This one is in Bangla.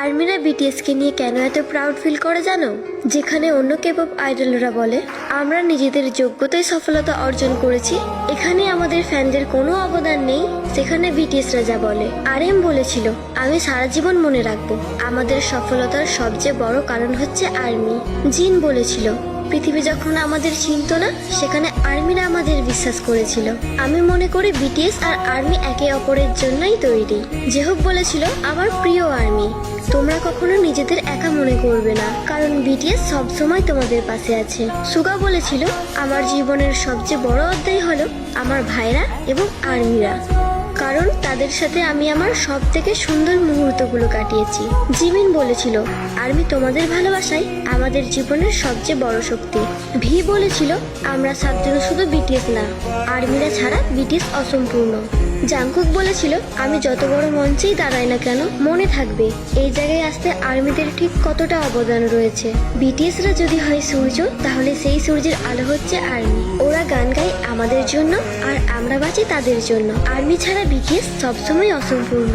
আর্মিরা বিটিএসকে নিয়ে কেন এত প্রাউড ফিল করে জানো? যেখানে অন্য কেপপ আইডলরা বলে আমরা নিজেদের যোগ্যতায় সফলতা অর্জন করেছি, এখানে আমাদের ফ্যানদের কোনো অবদান নেই, সেখানে বিটিএসরা যা বলে। আরএম বলেছিল আমি সারা জীবন মনে রাখবো আমাদের সফলতার সবচেয়ে বড় কারণ হচ্ছে আর্মি। জিন বলেছিল পৃথিবী যখন আমাদের চিনত না, সেখানে আর্মিরা আমাদের বিশ্বাস করেছিল। আমি মনে করি বিটিএস আর আর্মি একে অপরের জন্যই তৈরি। জেহক বলেছিল আমার প্রিয় আর্মি, তোমরা কখনো নিজেদের একা মনে করবে না, কারণ বিটিএস সবসময় তোমাদের পাশে আছে। সুগা বলেছিল আমার জীবনের সবচেয়ে বড় অধ্যায় হলো আমার ভাইরা এবং আর্মিরা, কারণ তাদের সাথে আমি আমার সব থেকে সুন্দর মুহূর্তগুলো কাটিয়েছি। জিমিন বলেছিল আর্মি তোমাদের ভালোবাসাই আমাদের জীবনের সবচেয়ে বড় শক্তি। ভি বলেছিল আমরা সাতজন শুধু বিটিএস না, আর্মিরা ছাড়া বিটিএস অসম্পূর্ণ। জাংকুক বলেছিল আমি যত বড় মঞ্চেই দাঁড়াই না কেন, মনে থাকবে এই জায়গায় আসতে আর্মিদের ঠিক কতটা অবদান রয়েছে। বিটিএসরা যদি হয় সূর্য, তাহলে সেই সূর্যের আলো হচ্ছে আর্মি। ওরা গান গায় আমাদের জন্য আর আমরা বাঁচি তাদের জন্য। আর্মি ছাড়া বিটিএস সবসময় অসম্পূর্ণ।